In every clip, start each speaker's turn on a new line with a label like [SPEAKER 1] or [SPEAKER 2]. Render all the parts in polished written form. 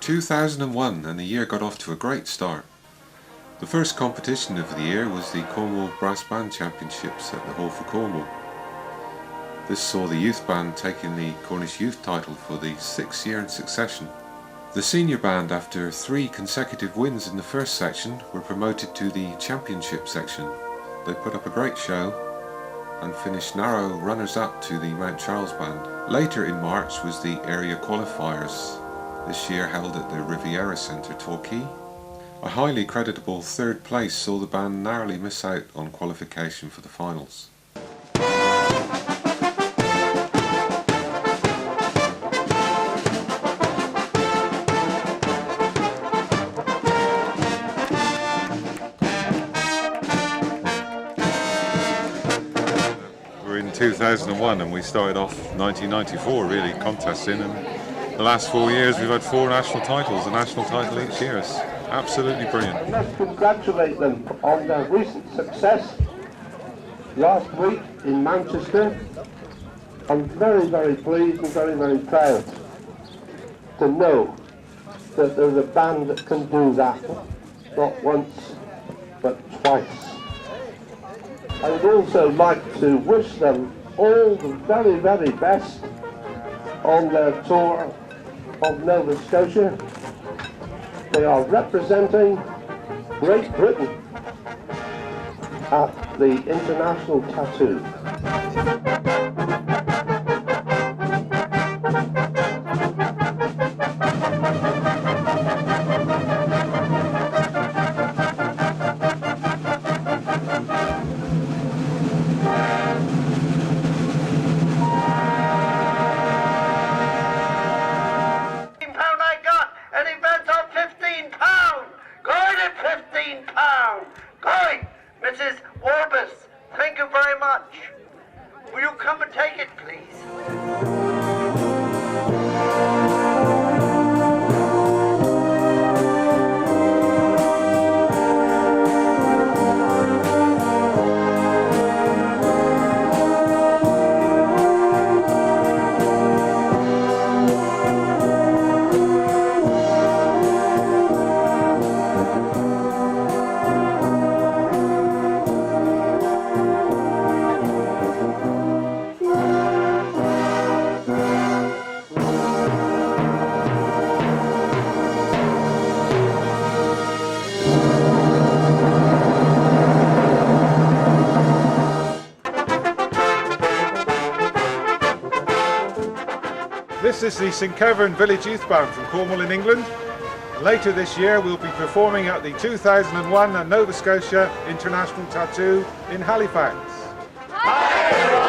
[SPEAKER 1] 2001, and the year got off to a great start. The first competition of the year was the Cornwall Brass Band Championships at the Hall for Cornwall. This saw the youth band taking the Cornish youth title for the 6th year in succession. The senior band, after 3 consecutive wins in the first section, were promoted to the championship section. They put up a great show and finished narrow runners-up to the Mount Charles band. Later in March was the area qualifiers, this year held at the Riviera Centre, Torquay. A highly creditable 3rd place saw the band narrowly miss out on qualification for the finals. We're in 2001 and we started off 1994 really contesting, and the last 4 years we've had 4 national titles, a national title each year. It's absolutely brilliant.
[SPEAKER 2] Let's congratulate them on their recent success last week in Manchester. I'm very, very pleased and very, very proud to know that there's a band that can do that, not once but twice. I would also like to wish them all the very, very best on their tour of Nova Scotia. They are representing Great Britain at the International Tattoo.
[SPEAKER 3] Mrs. Orbis, thank you very much. Will you come and take it, please?
[SPEAKER 4] This is the St Keverne Village Youth Band from Cornwall in England. Later this year we'll be performing at the 2001 Nova Scotia International Tattoo in Halifax. Hi everyone!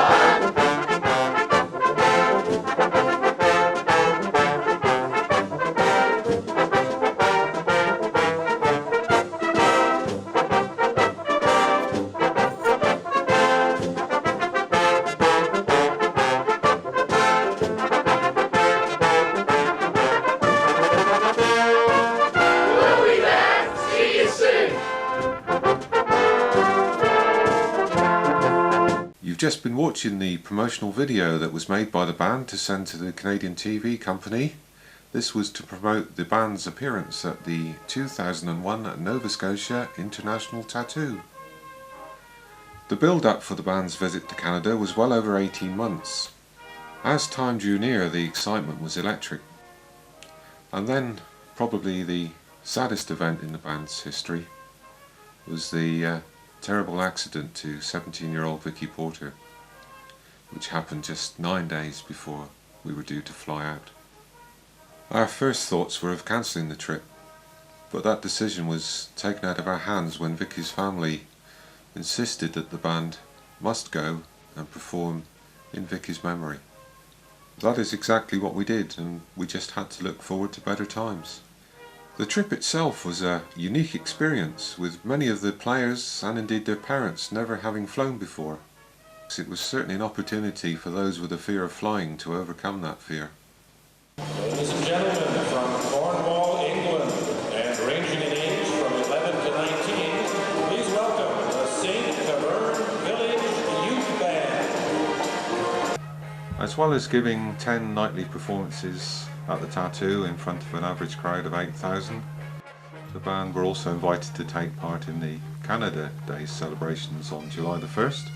[SPEAKER 1] You've just been watching the promotional video that was made by the band to send to the Canadian TV company. This was to promote the band's appearance at the 2001 Nova Scotia International Tattoo. The build-up for the band's visit to Canada was well over 18 months. As time drew near, the excitement was electric. And then, probably the saddest event in the band's history was the terrible accident to 17-year-old Vicky Porter, which happened just 9 days before we were due to fly out. Our first thoughts were of cancelling the trip, but that decision was taken out of our hands when Vicky's family insisted that the band must go and perform in Vicky's memory. That is exactly what we did, and we just had to look forward to better times. The trip itself was a unique experience, with many of the players and indeed their parents never having flown before. It was certainly an opportunity for those with a fear of flying to overcome that fear.
[SPEAKER 5] Ladies and gentlemen, from Cornwall, England, and ranging in age from 11 to 19, please welcome the St Keverne Village Youth Band.
[SPEAKER 1] As As well as giving 10 nightly performances at the Tattoo in front of an average crowd of 8,000, the band were also invited to take part in the Canada Day celebrations on July the 1st,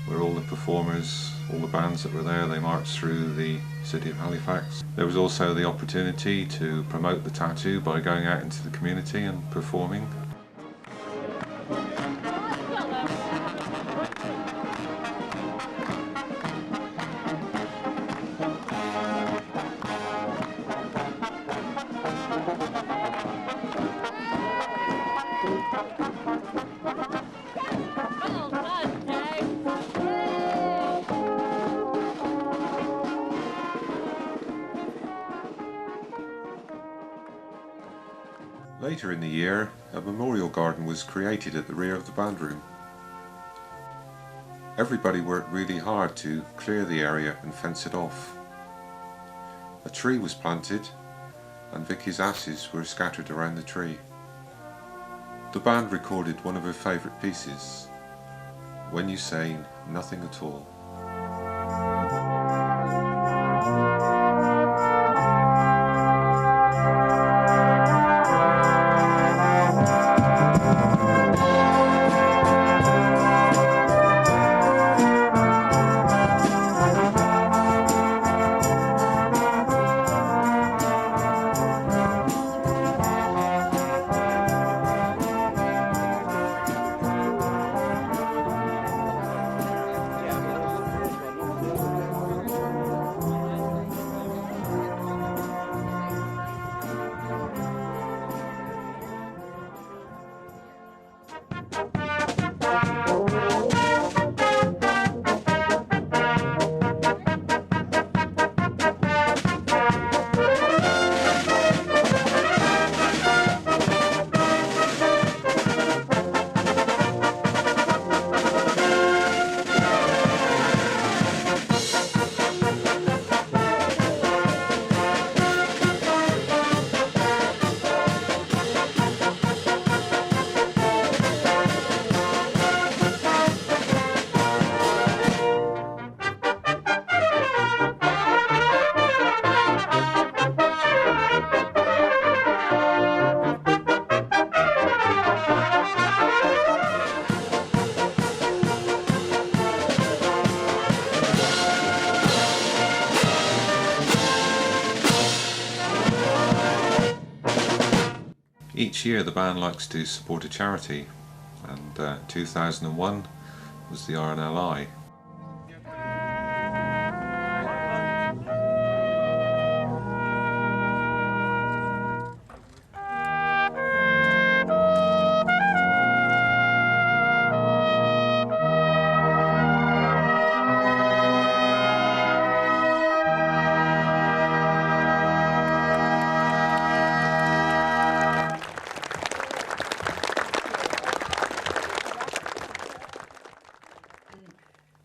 [SPEAKER 1] where all the performers, all the bands that were there, they marched through the city of Halifax. There was also the opportunity to promote the Tattoo by going out into the community and performing. Later in the year, a memorial garden was created at the rear of the band room. Everybody worked really hard to clear the area and fence it off. A tree was planted and Vicky's ashes were scattered around the tree. The band recorded one of her favourite pieces, When You Say Nothing at All. Each year the band likes to support a charity, and 2001 was the RNLI.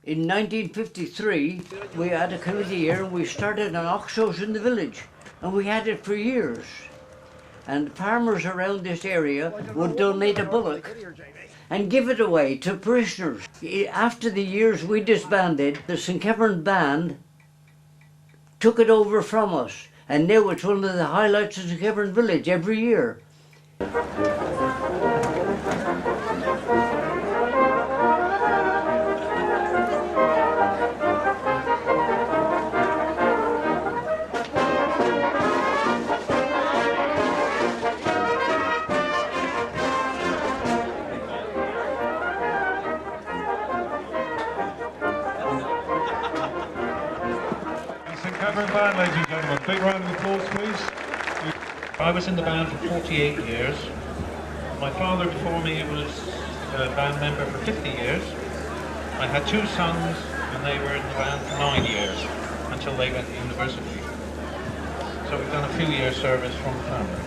[SPEAKER 6] In 1953, we had a committee here and we started an ox house in the village, and we had it for years. And farmers around this area would donate a bullock and give it away to parishioners. After the years we disbanded, the Keverne Band took it over from us, and now it's one of the highlights of the Keverne village every year.
[SPEAKER 5] Keverne Band, ladies and gentlemen. Big round of applause, please. I was in the band for 48 years. My father before me was a band member for 50 years. I had two sons and they were in the band for 9 years until they went to university. So we've done a few years service from the family,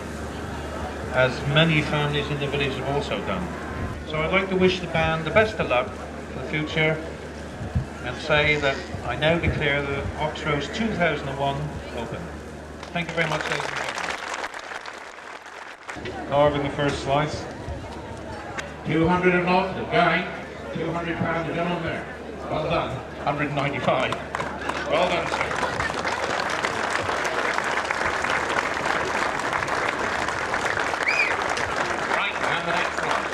[SPEAKER 5] as many families in the village have also done. So I'd like to wish the band the best of luck for the future and say that I now declare the Oxrose 2001 open. Thank you very much, ladies and gentlemen.
[SPEAKER 4] Carving the first slice.
[SPEAKER 5] 200 and off the gang. £200 a gentleman there. Well done. 195. Well done, sir. Right, and the next one.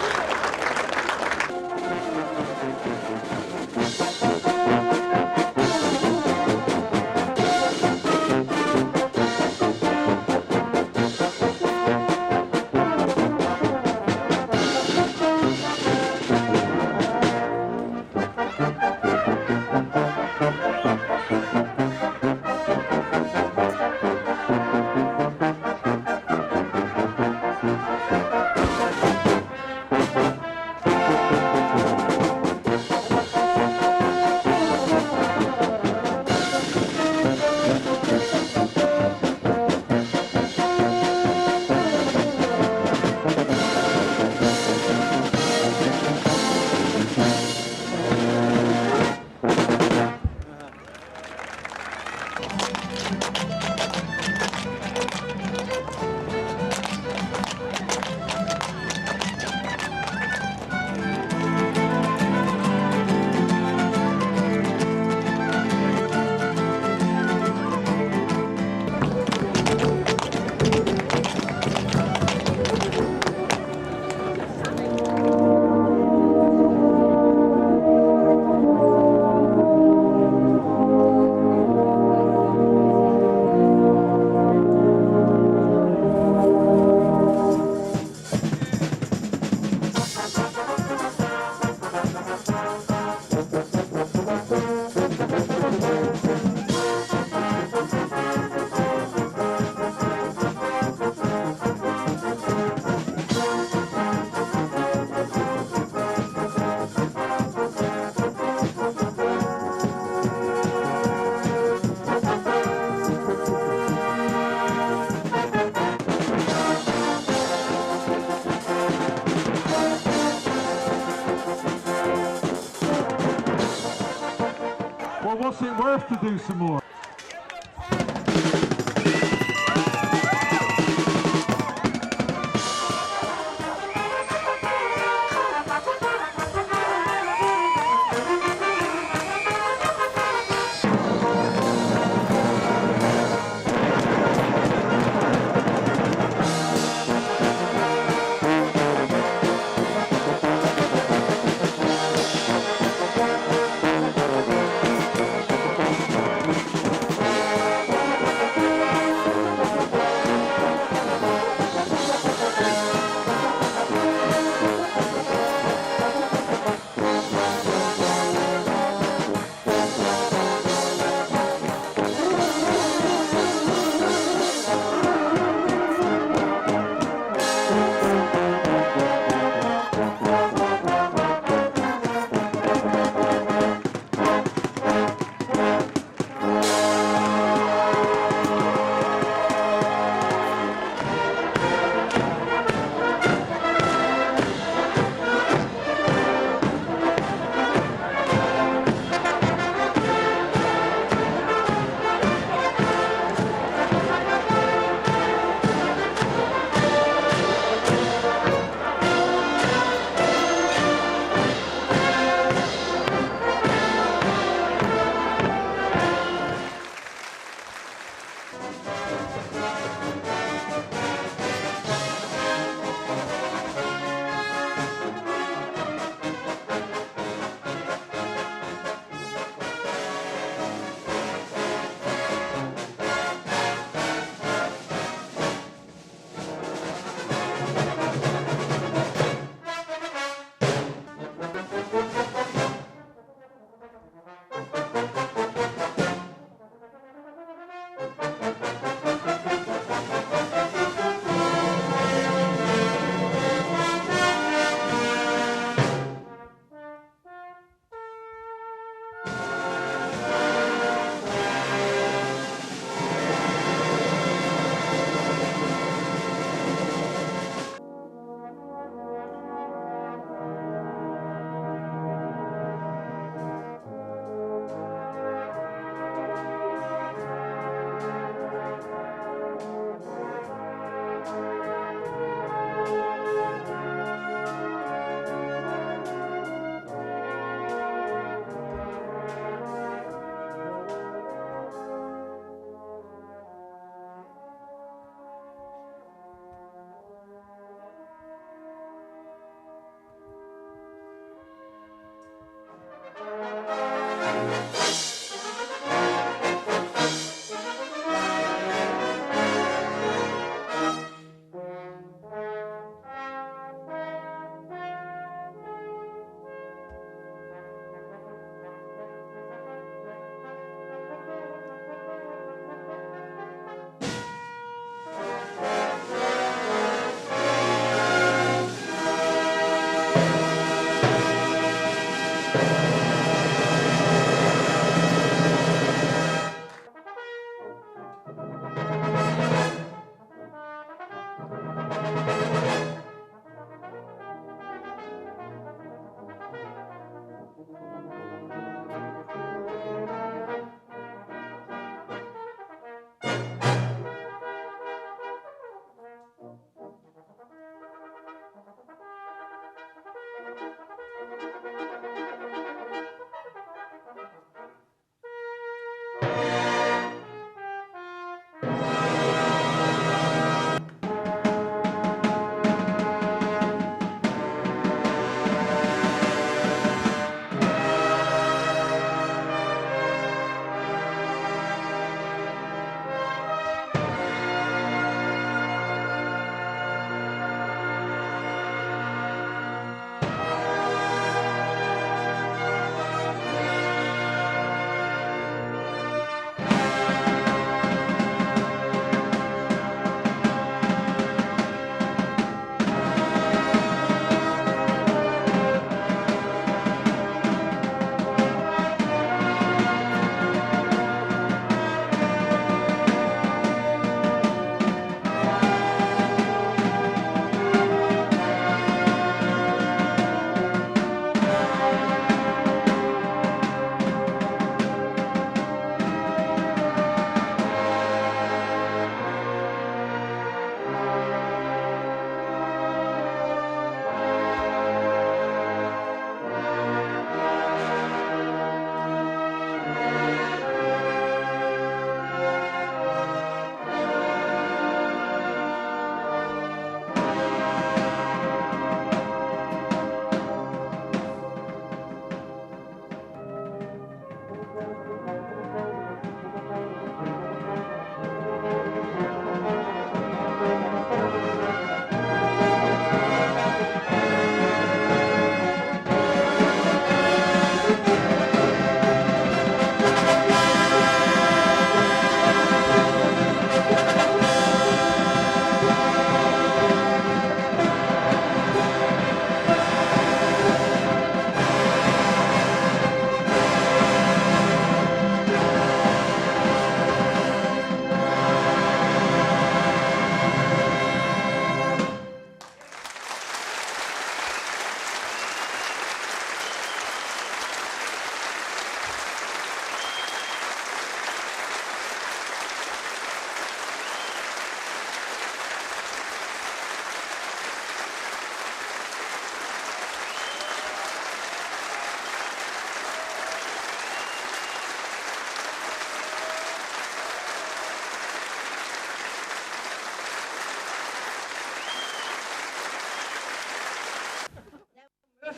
[SPEAKER 7] Well, what's it worth to do some more?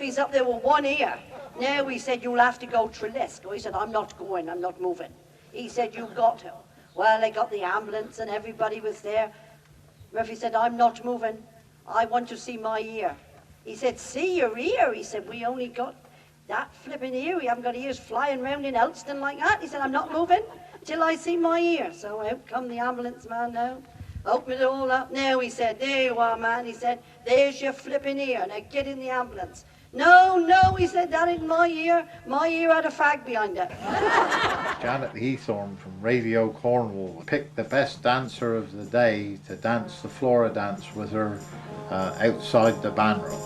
[SPEAKER 8] Murphy's up there with one ear. Now he said, you'll have to go Trelesco. He said, I'm not going, I'm not moving. He said, you've got to. Well, they got the ambulance and everybody was there. Murphy said, I'm not moving. I want to see my ear. He said, see your ear? He said, we only got that flipping ear. We haven't got ears flying round in Elston like that. He said, I'm not moving till I see my ear. So out come the ambulance man now. Open it all up now, he said. There you are, man. He said, there's your flipping ear. Now get in the ambulance. No, no, he said, that ain't my ear. My ear had a fag behind it.
[SPEAKER 9] Janet Heathorne from Radio Cornwall picked the best dancer of the day to dance the Flora dance with her outside the band room.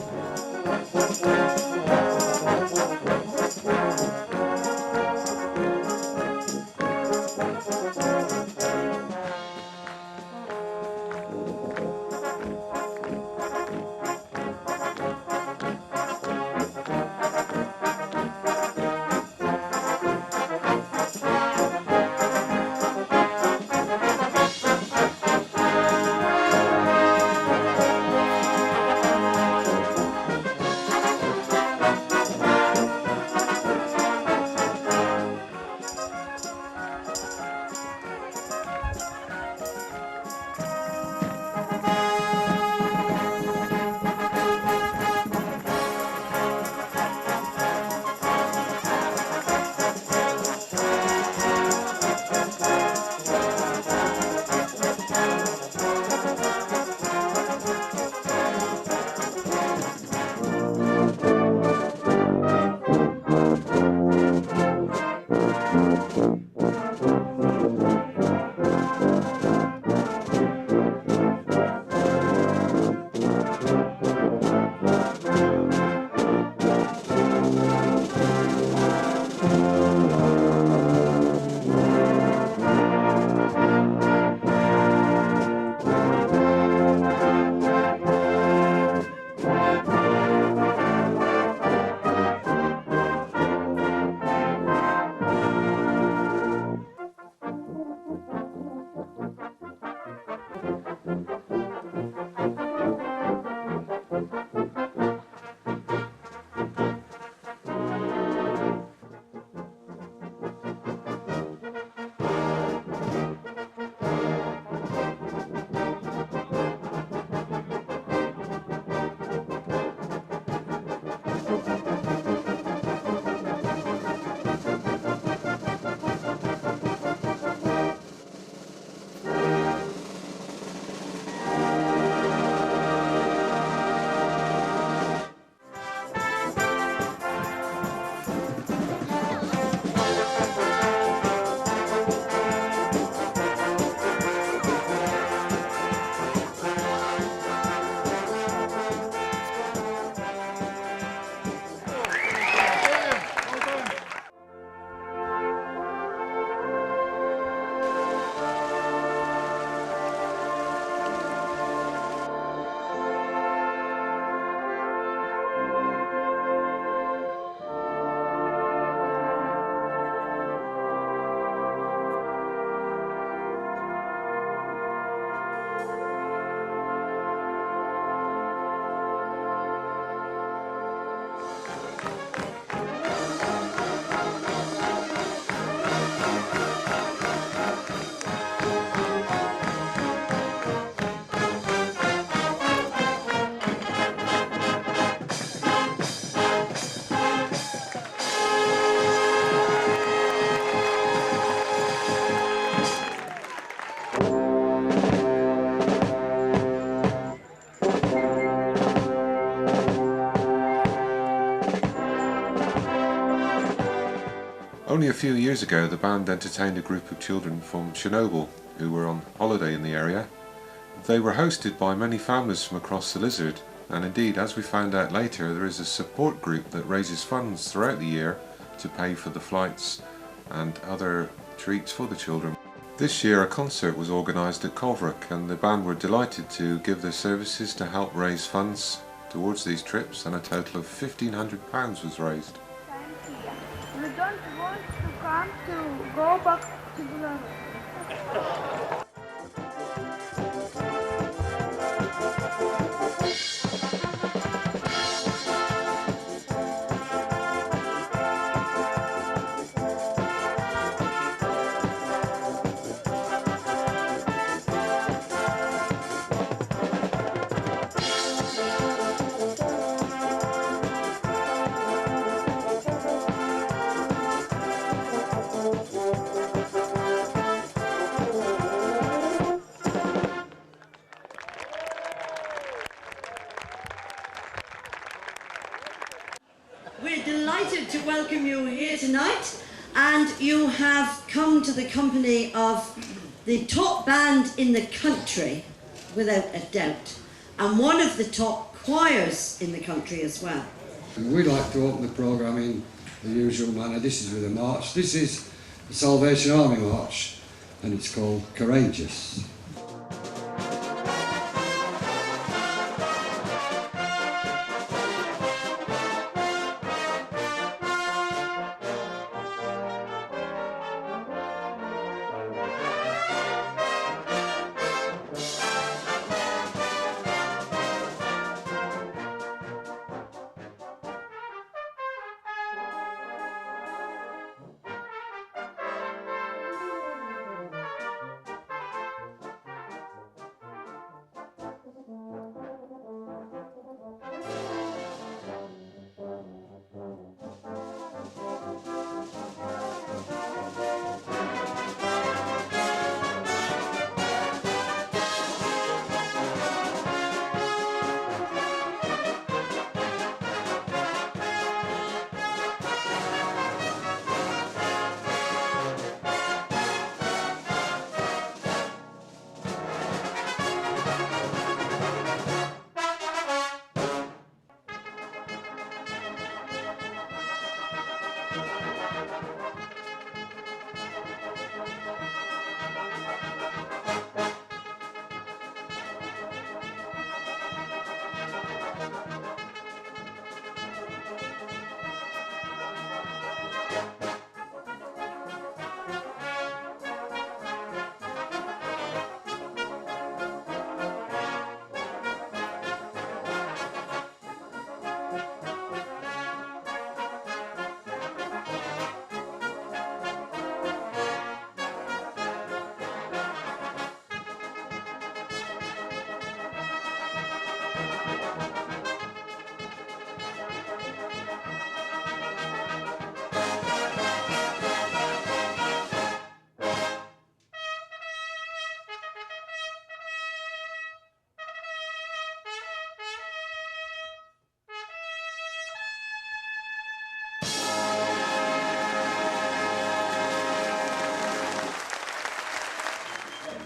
[SPEAKER 1] Only a few years ago the band entertained a group of children from Chernobyl who were on holiday in the area. They were hosted by many families from across the Lizard, and indeed, as we found out later, there is a support group that raises funds throughout the year to pay for the flights and other treats for the children. This year a concert was organised at Cornwall, and the band were delighted to give their services to help raise funds towards these trips, and a total of £1,500 was raised.
[SPEAKER 10] We don't want to come to go back to the
[SPEAKER 11] welcome you here tonight, and you have come to the company of the top band in the country, without a doubt, and one of the top choirs in the country as well.
[SPEAKER 12] We'd like to open the programme in the usual manner. This is with a march. This is the Salvation Army March, and it's called Courageous.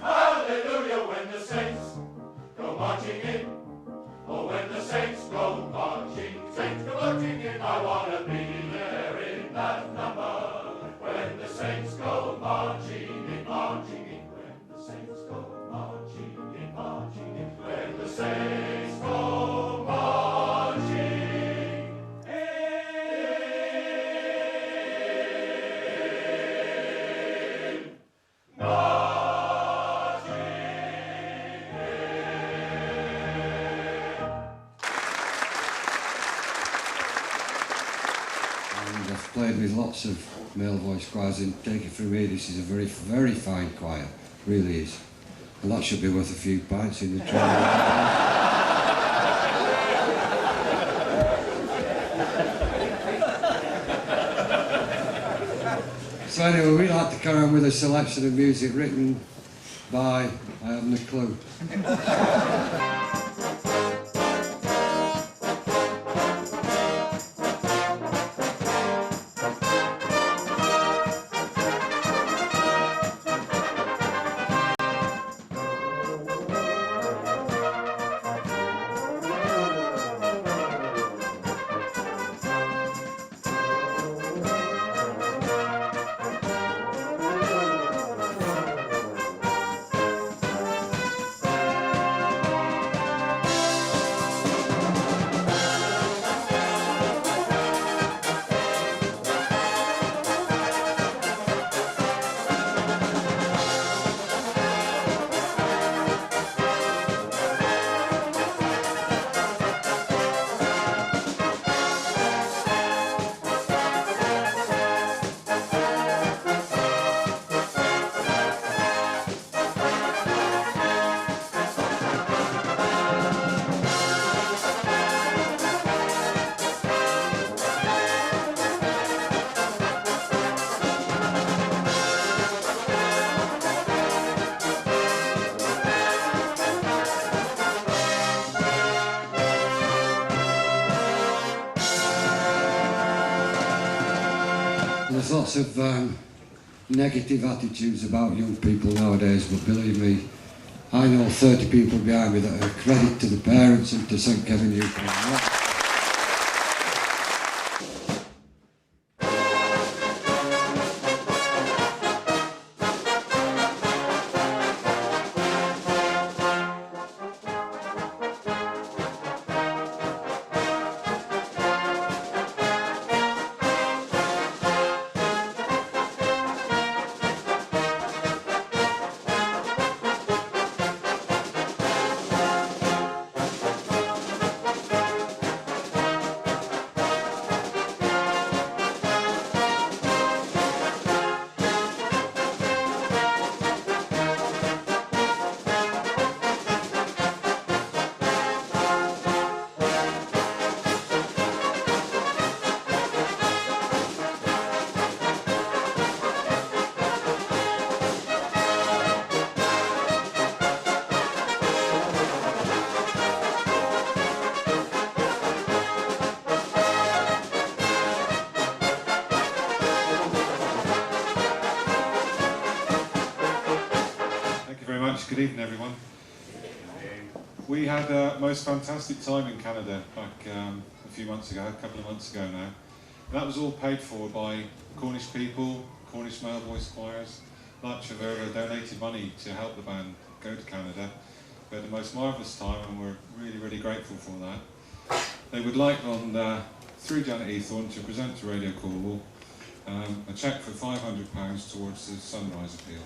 [SPEAKER 13] Hallelujah, when the saints go marching in. Oh, when the saints go marching in. I want to be there in that number. When the saints go marching in. When the saints go marching in. When the saints go marching in.
[SPEAKER 12] I've played with lots of male voice choirs, and take it from me, this is a very, very fine choir, really is. And that should be worth a few pints in the train. So anyway, we'd like to carry on with a selection of music written by, I haven't a clue. There's lots of negative attitudes about young people nowadays, but believe me, I know 30 people behind me that are a credit to the parents and to St Kevin Youth Band.
[SPEAKER 4] Good evening, everyone. We had a most fantastic time in Canada back a few months ago, a couple of months ago now. And that was all paid for by Cornish people, Cornish male voice choirs. La Chernobyl donated money to help the band go to Canada. We had the most marvellous time and we're really, really grateful for that. They would like through Janet Eathorne to present to Radio Cornwall a cheque for £500 towards the Sunrise Appeal.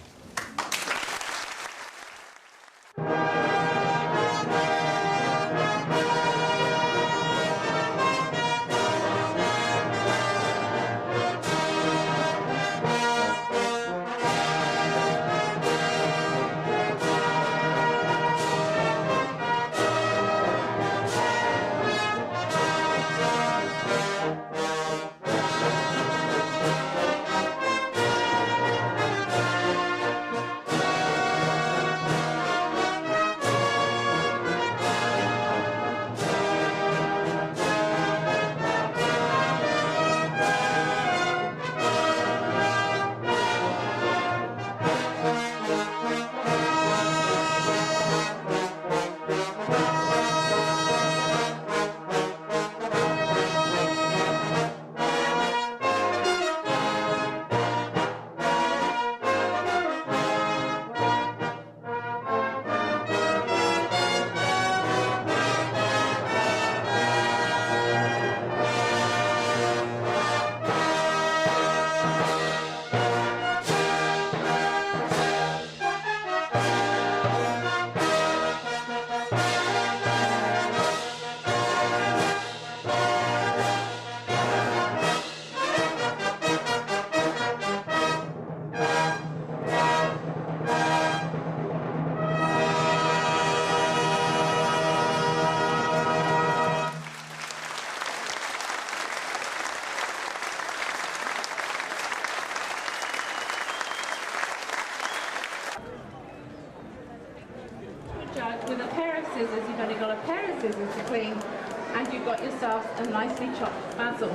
[SPEAKER 14] With a pair of scissors, you've only got a pair of scissors to clean, and you've got yourself a nicely chopped basil.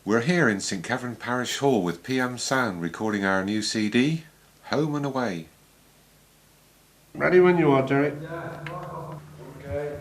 [SPEAKER 1] We're here in St Keverne Parish Hall with PM Sound recording our new CD, Home and Away.
[SPEAKER 2] Ready when you are, Derek.
[SPEAKER 7] Okay.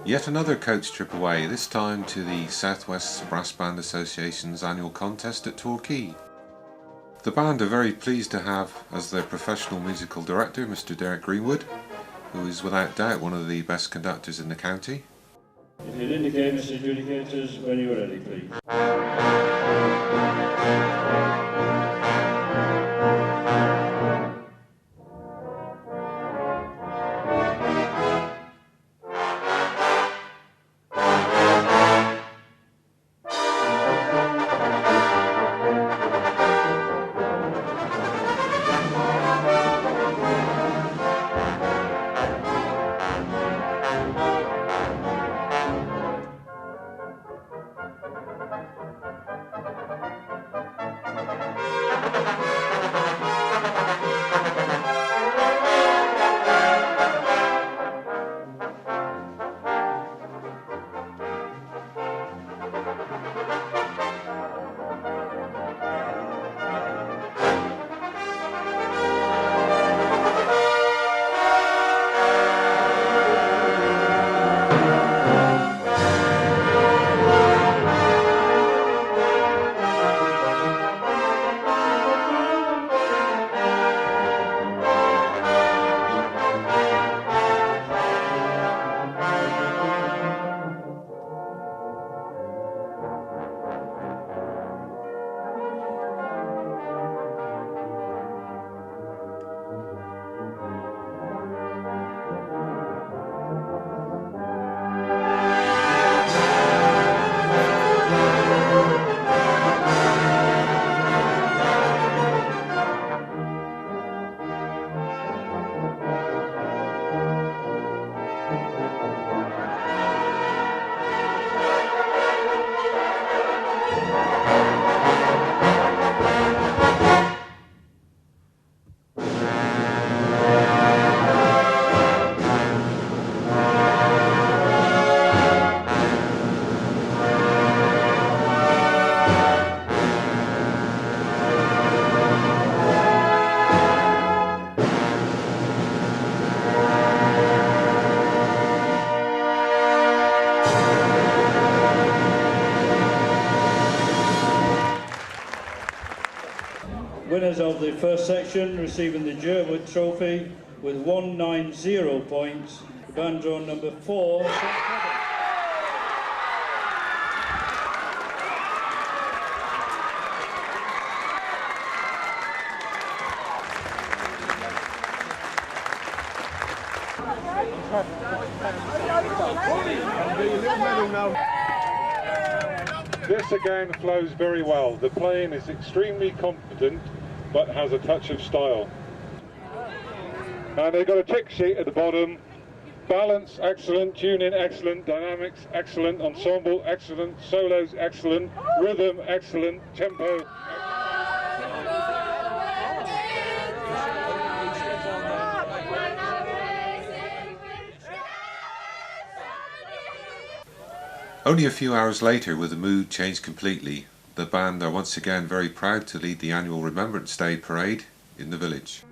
[SPEAKER 1] Yet another coach trip away, this time to the South West Brass Band Association's annual contest at Torquay. The band are very pleased to have as their professional musical director Mr Derek Greenwood, who is without doubt one of the best conductors in the county.
[SPEAKER 15] If you'd indicate, Mr Adjudicators, when you are ready, please. Winners of the first section receiving the jed Trophy with 190 points. The band draw number 4.
[SPEAKER 7] This again flows very well. The playing is extremely competent but has a touch of style. And they've got a tick sheet at the bottom. Balance excellent, tuning excellent, dynamics excellent, ensemble excellent, solos excellent, rhythm excellent, tempo excellent.
[SPEAKER 1] Only a few hours later, with the mood changed completely, the band are once again very proud to lead the annual Remembrance Day parade in the village.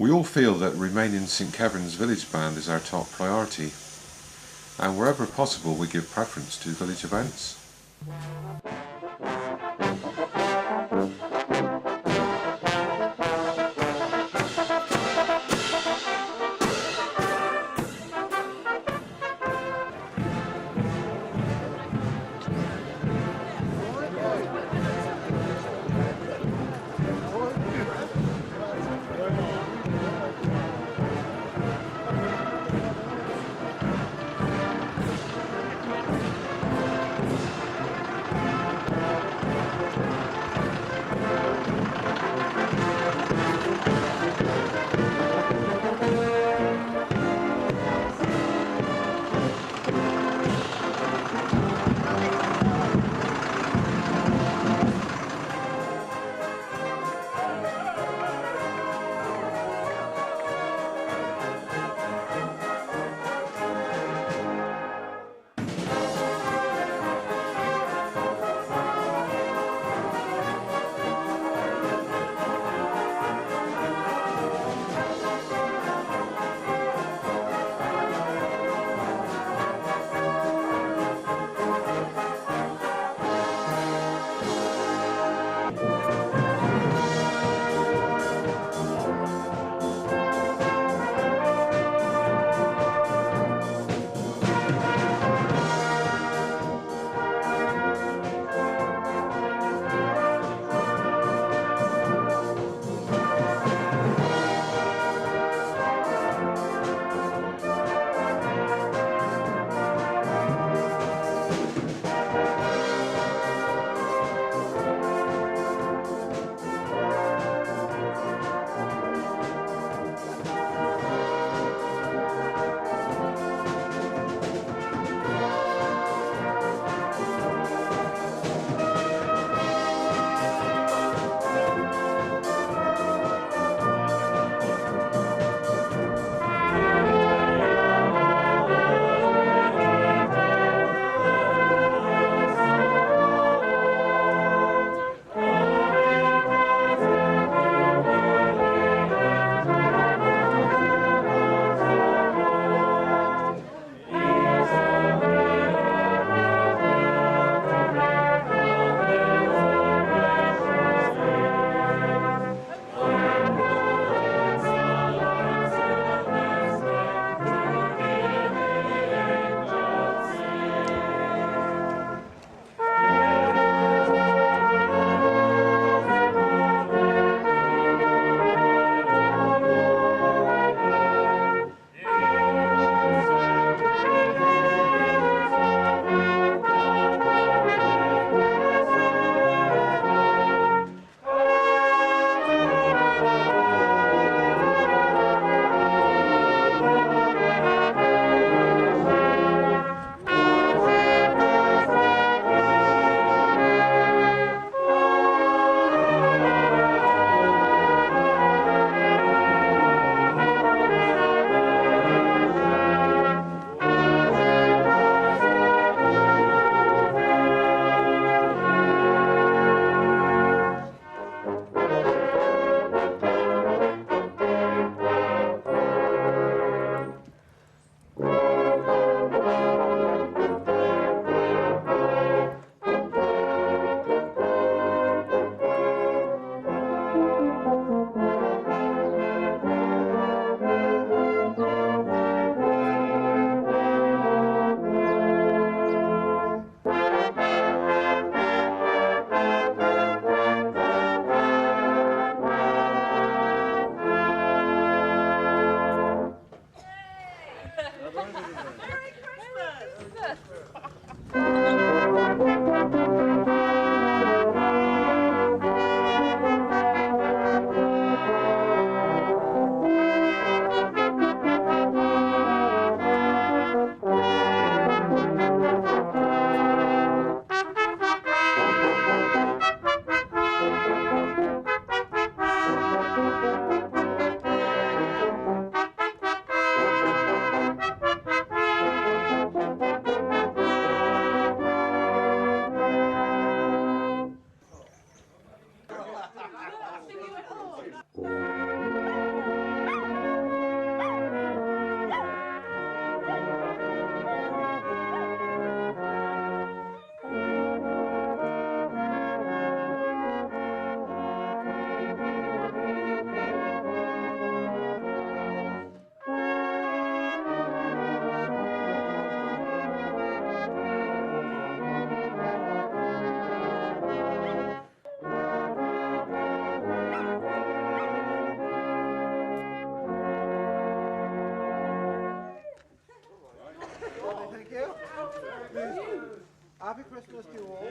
[SPEAKER 1] We all feel that remaining St Keverne's Village Band is our top priority, and wherever possible we give preference to village events.
[SPEAKER 16] Happy Christmas to you all.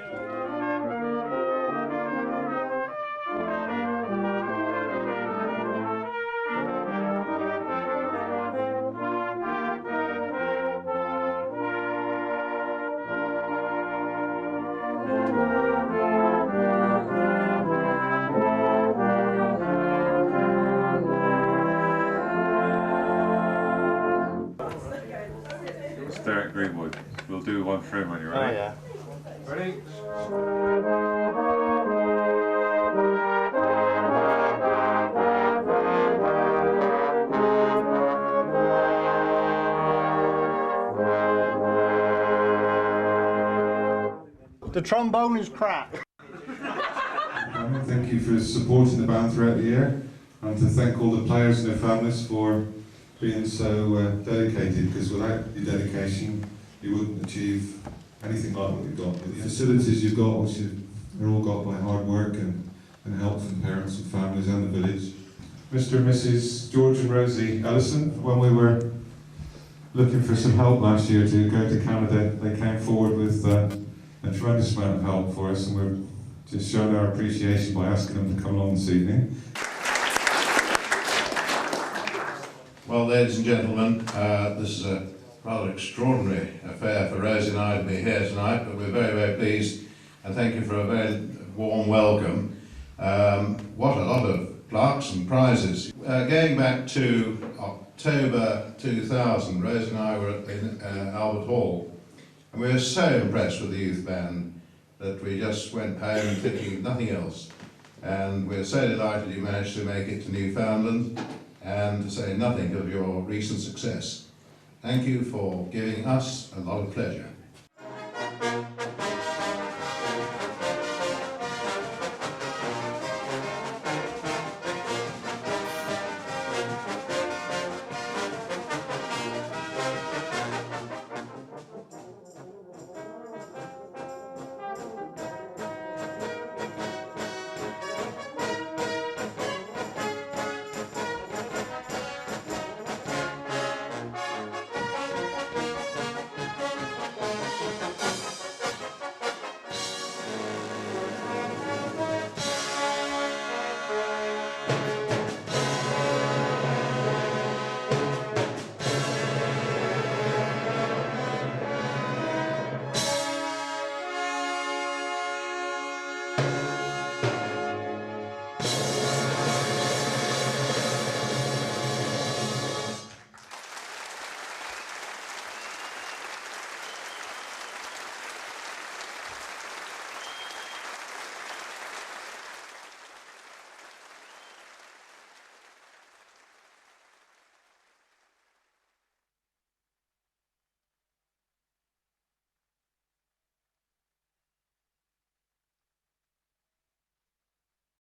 [SPEAKER 4] Derek Greenwood. We'll do one for him when you're ready.
[SPEAKER 16] Oh, yeah.
[SPEAKER 4] Ready?
[SPEAKER 16] The trombone is crap.
[SPEAKER 4] Thank you for supporting the band throughout the year, and to thank all the players and their families for being so dedicated, because without your dedication you wouldn't achieve anything like what you've got. The facilities you've got, which are all got by hard work and help from parents and families and the village. Mr. and Mrs. George and Rosie Ellison, when we were looking for some help last year to go to Canada, they came forward with a tremendous amount of help for us, and we're just showing our appreciation by asking them to come along this evening.
[SPEAKER 17] Well, ladies and gentlemen, this is a rather extraordinary affair for Rosie and I to be here tonight, but we're very, very pleased, and thank you for a very warm welcome. What a lot of plaques and prizes. Going back to October 2000, Rosie and I were in Albert Hall, and we were so impressed with the youth band that we just went home thinking of nothing else. And we're so delighted you managed to make it to Newfoundland, and to say nothing of your recent success. Thank you for giving us a lot of pleasure.